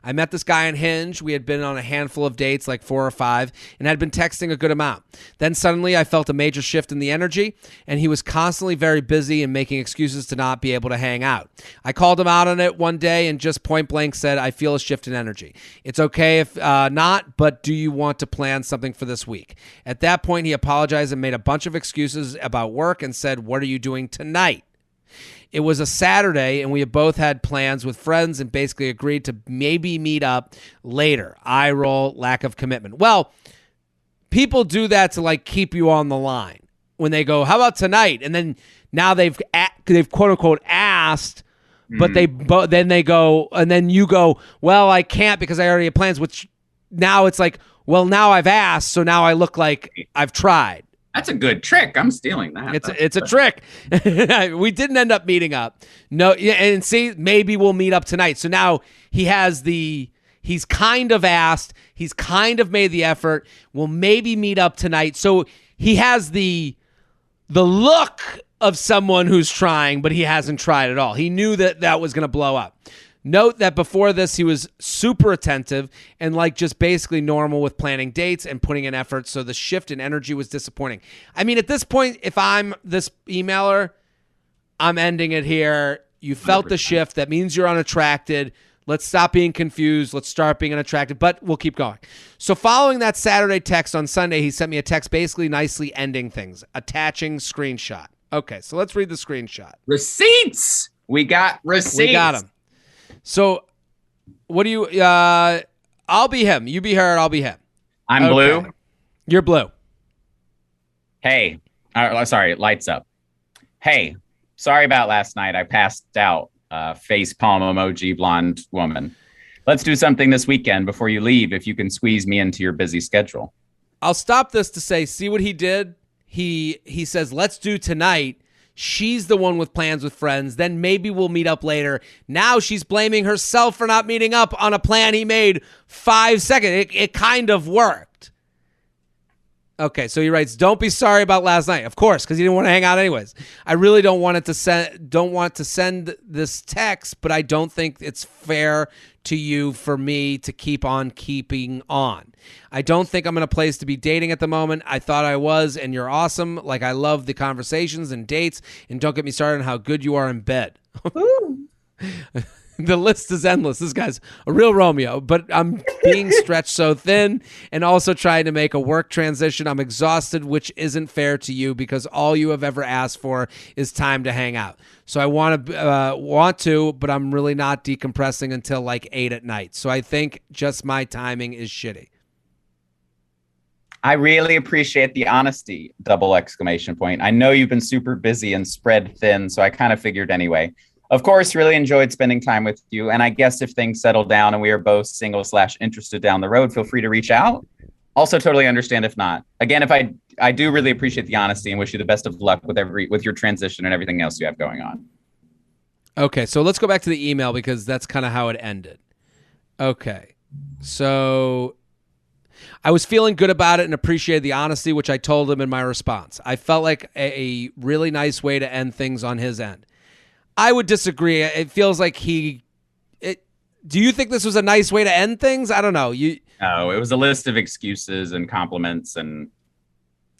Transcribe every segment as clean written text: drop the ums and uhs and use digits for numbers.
I met this guy on Hinge. We had been on a handful of dates, like 4 or 5, and had been texting a good amount. Then suddenly I felt a major shift in the energy, and he was constantly very busy and making excuses to not be able to hang out. I called him out on it one day and just point blank said, I feel a shift in energy. It's okay if not, but do you want to plan something for this week? At that point, he apologized and made a bunch of excuses about work and said, what are you doing tonight? It was a Saturday, and we had both had plans with friends and basically agreed to maybe meet up later. Eye roll, lack of commitment. Well, people do that to like keep you on the line when they go, how about tonight? And then now they've quote unquote asked, but then they go, and then you go, well, I can't because I already have plans, which now it's like, well, now I've asked, so now I look like I've tried. That's a good trick. I'm stealing that. It's a trick. We didn't end up meeting up. No, and see, maybe we'll meet up tonight. So now he's kind of asked, he's kind of made the effort. We'll maybe meet up tonight. So he has the look of someone who's trying, but he hasn't tried at all. He knew that was going to blow up. Note that before this, he was super attentive and like just basically normal with planning dates and putting in effort. So the shift in energy was disappointing. I mean, at this point, if I'm this emailer, I'm ending it here. You felt 100%. The shift. That means you're unattracted. Let's stop being confused. Let's start being unattracted, but we'll keep going. So following that Saturday text on Sunday, he sent me a text basically nicely ending things, attaching screenshot. Okay, so let's read the screenshot. Receipts. We got receipts. We got them. So, what do you? I'll be him. You be her. I'll be him. I'm okay. Blue. You're blue. Hey, sorry. Lights up. Hey, sorry about last night. I passed out. Face palm emoji, blonde woman. Let's do something this weekend before you leave. If you can squeeze me into your busy schedule. I'll stop this to say, see what he did. He says, let's do tonight. She's the one with plans with friends. Then maybe we'll meet up later. Now she's blaming herself for not meeting up on a plan he made 5 seconds. It kind of worked. Okay, so he writes, don't be sorry about last night. Of course, because he didn't want to hang out anyways. I really don't want to send this text, but I don't think it's fair to you for me to keep on keeping on. I don't think I'm in a place to be dating at the moment. I thought I was, and you're awesome. Like, I love the conversations and dates, and don't get me started on how good you are in bed. The list is endless. This guy's a real Romeo, but I'm being stretched so thin and also trying to make a work transition. I'm exhausted, which isn't fair to you because all you have ever asked for is time to hang out. So I want to, but I'm really not decompressing until like 8 at night. So I think just my timing is shitty. I really appreciate the honesty, ! I know you've been super busy and spread thin, so I kind of figured anyway. Of course, really enjoyed spending time with you. And I guess if things settle down and we are both single/interested down the road, feel free to reach out. Also totally understand if not. Again, if I do really appreciate the honesty and wish you the best of luck with your transition and everything else you have going on. Okay, so let's go back to the email because that's kind of how it ended. Okay, so I was feeling good about it and appreciated the honesty, which I told him in my response. I felt like a really nice way to end things on his end. I would disagree. It feels like do you think this was a nice way to end things? I don't know. No, it was a list of excuses and compliments, and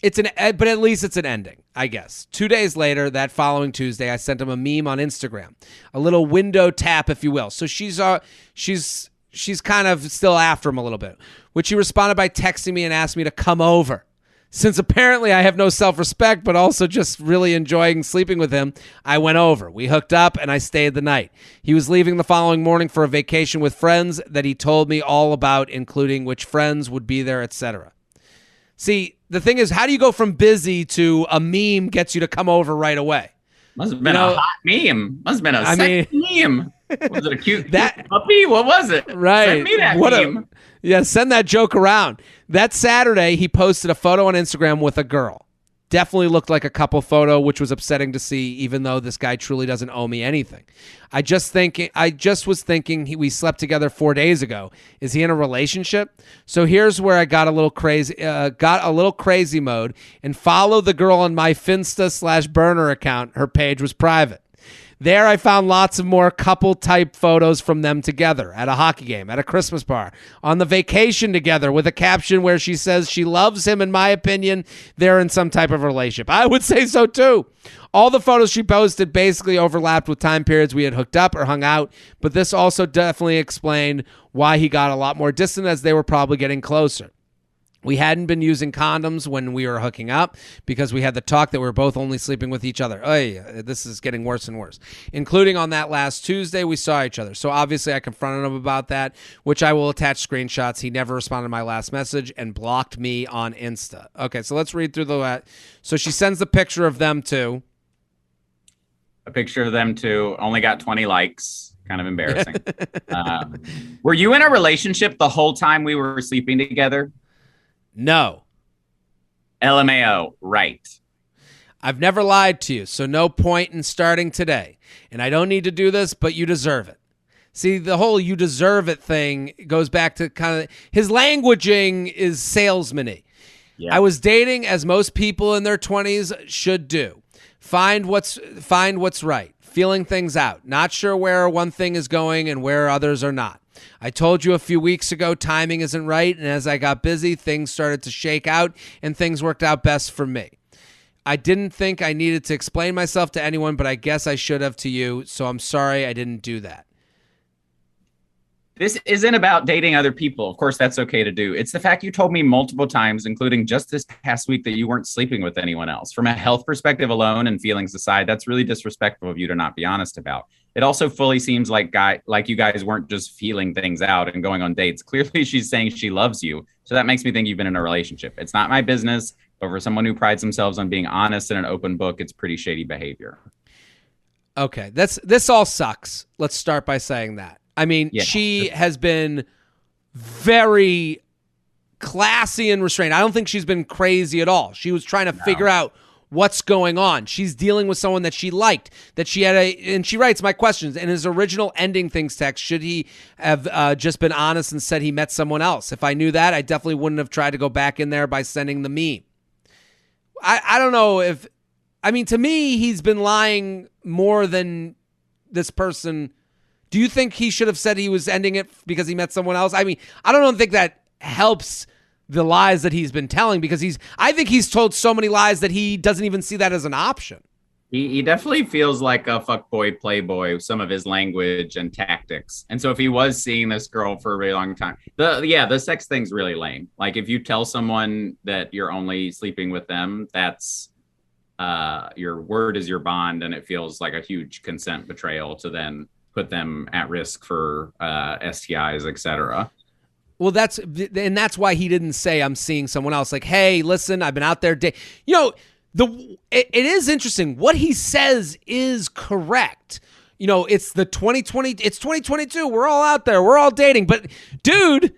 but at least it's an ending, I guess. 2 days later, that following Tuesday, I sent him a meme on Instagram, a little window tap, if you will. So she's kind of still after him a little bit, which he responded by texting me and asked me to come over. Since apparently I have no self-respect, but also just really enjoying sleeping with him, I went over. We hooked up, and I stayed the night. He was leaving the following morning for a vacation with friends that he told me all about, including which friends would be there, etc. See, the thing is, how do you go from busy to a meme gets you to come over right away? Must have been a hot meme. Must have been a sexy meme. Was it a cute puppy? What was it? Right. Send me that meme. Send that joke around. That Saturday, he posted a photo on Instagram with a girl. Definitely looked like a couple photo, which was upsetting to see, even though this guy truly doesn't owe me anything. I just was thinking we slept together 4 days ago. Is he in a relationship? So here's where I got a little crazy mode and followed the girl on my Finsta/burner account. Her page was private. There I found lots of more couple-type photos from them together at a hockey game, at a Christmas bar, on the vacation together with a caption where she says she loves him. In my opinion, they're in some type of relationship. I would say so too. All the photos she posted basically overlapped with time periods we had hooked up or hung out, but this also definitely explained why he got a lot more distant as they were probably getting closer. We hadn't been using condoms when we were hooking up because we had the talk that we were both only sleeping with each other. This is getting worse and worse. Including on that last Tuesday, we saw each other. So obviously I confronted him about that, which I will attach screenshots. He never responded to my last message and blocked me on Insta. Okay, so let's read through the... So she sends the picture of them two. A picture of them two. Only got 20 likes. Kind of embarrassing. Were you in a relationship the whole time we were sleeping together? No. LMAO, right. I've never lied to you, so no point in starting today. And I don't need to do this, but you deserve it. See, the whole you deserve it thing goes back to kind of his languaging is salesman-y. Yeah. I was dating as most people in their 20s should do. Find what's right. Feeling things out. Not sure where one thing is going and where others are not. I told you a few weeks ago timing isn't right, and as I got busy, things started to shake out, and things worked out best for me. I didn't think I needed to explain myself to anyone, but I guess I should have to you, so I'm sorry I didn't do that. This isn't about dating other people. Of course, that's okay to do. It's the fact you told me multiple times, including just this past week, that you weren't sleeping with anyone else. From a health perspective alone and feelings aside, that's really disrespectful of you to not be honest about. It also fully seems like you guys weren't just feeling things out and going on dates. Clearly, she's saying she loves you. So that makes me think you've been in a relationship. It's not my business, but for someone who prides themselves on being honest and an open book, it's pretty shady behavior. Okay, this all sucks. Let's start by saying that. I mean, yeah. She has been very classy and restrained. I don't think she's been crazy at all. She was trying to figure out what's going on. She's dealing with someone that she liked, that she had and she writes my questions. In his original ending things text, should he have just been honest and said he met someone else? If I knew that, I definitely wouldn't have tried to go back in there by sending the meme. I don't know if, I mean, to me, he's been lying more than this person. Do you think he should have said he was ending it because he met someone else? I mean, I don't think that helps the lies that he's been telling because I think he's told so many lies that he doesn't even see that as an option. He definitely feels like a fuckboy playboy, some of his language and tactics. And so if he was seeing this girl for a really long time, the sex thing's really lame. Like if you tell someone that you're only sleeping with them, that's your word is your bond. And it feels like a huge consent betrayal to then put them at risk for STIs, etc. Well, that's why he didn't say I'm seeing someone else. Like, hey, listen, I've been out there. It is interesting. What he says is correct. It's the 2020. It's 2022. We're all out there. We're all dating. But, dude,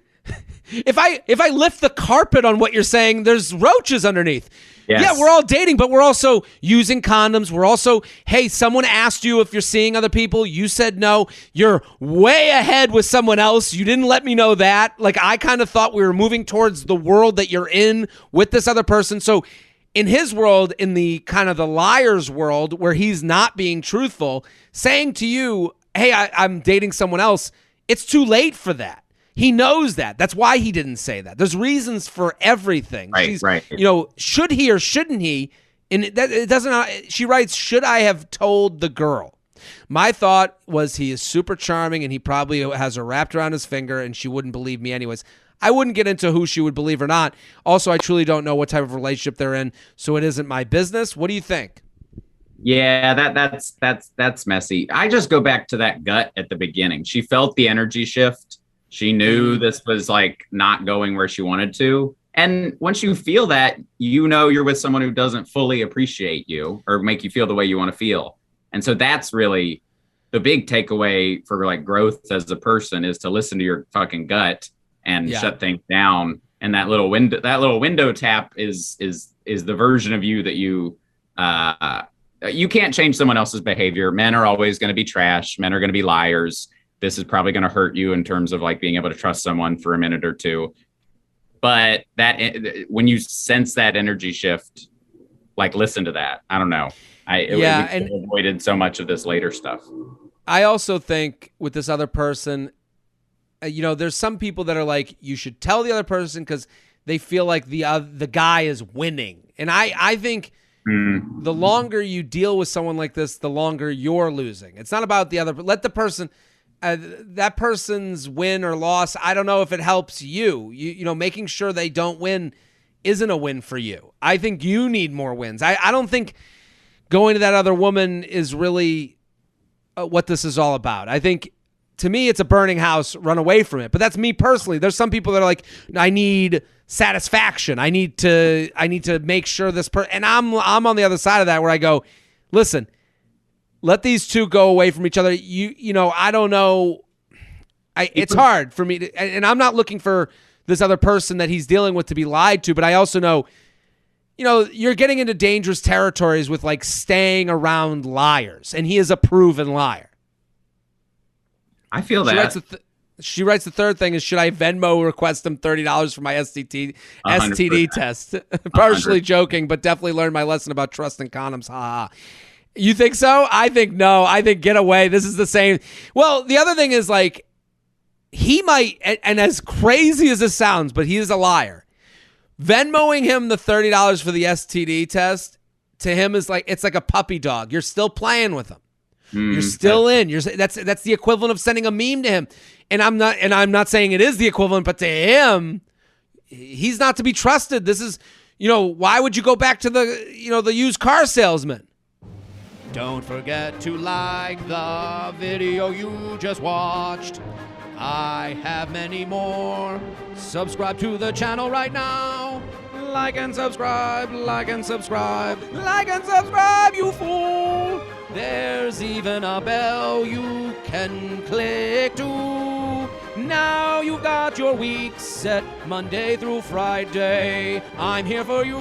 if I lift the carpet on what you're saying, there's roaches underneath. Yes. Yeah, we're all dating, but we're also using condoms. We're also, hey, someone asked you if you're seeing other people. You said no. You're way ahead with someone else. You didn't let me know that. Like, I kind of thought we were moving towards the world that you're in with this other person. So in his world, in the kind of the liar's world where he's not being truthful, saying to you, hey, I'm dating someone else, it's too late for that. He knows that. That's why he didn't say that. There's reasons for everything. Right. Should he or shouldn't he? And it doesn't. She writes, should I have told the girl? My thought was he is super charming and he probably has her wrapped around his finger and she wouldn't believe me anyways. I wouldn't get into who she would believe or not. Also, I truly don't know what type of relationship they're in, so it isn't my business. What do you think? Yeah, that's messy. I just go back to that gut at the beginning. She felt the energy shift. She knew this was like not going where she wanted to. And once you feel that, you're with someone who doesn't fully appreciate you or make you feel the way you want to feel. And so that's really the big takeaway for like growth as a person is to listen to your fucking gut and shut things down. And that little window tap is the version of you that you can't change someone else's behavior. Men are always going to be trash. Men are going to be liars. This is probably going to hurt you in terms of like being able to trust someone for a minute or two. But that when you sense that energy shift, like listen to that. I don't know. We and avoided so much of this later stuff. I also think with this other person, there's some people that are like, you should tell the other person because they feel like the guy is winning. And I think the longer you deal with someone like this, the longer you're losing. It's not about the other. Let the person, that person's win or loss. I don't know if it helps you. Making sure they don't win isn't a win for you. I think you need more wins. I don't think going to that other woman is really what this is all about. I think, to me, it's a burning house. Run away from it. But that's me personally. There's some people that are like, I need satisfaction. I need to make sure this person. And I'm on the other side of that where I go, listen, let these two go away from each other. I don't know. It's hard for me to, and I'm not looking for this other person that he's dealing with to be lied to. But I also know, you're getting into dangerous territories with like staying around liars, and he is a proven liar. I feel that. She writes the third thing is, should I Venmo request him $30 for my STD test? Partially joking, but definitely learned my lesson about trusting condoms. Ha ha. You think so? I think no. I think get away. This is the same. Well, the other thing is like, he might, and as crazy as this sounds, but he is a liar. Venmoing him the $30 for the STD test to him is like, it's like a puppy dog. You're still playing with him. You're still in. That's the equivalent of sending a meme to him. And I'm not saying it is the equivalent, but to him, he's not to be trusted. This is, why would you go back to the used car salesman? Don't forget to like the video you just watched. I have many more. Subscribe to the channel right now. Like and subscribe, like and subscribe, like and subscribe, you fool. There's even a bell you can click to. Now you've got your week set Monday through Friday. I'm here for you.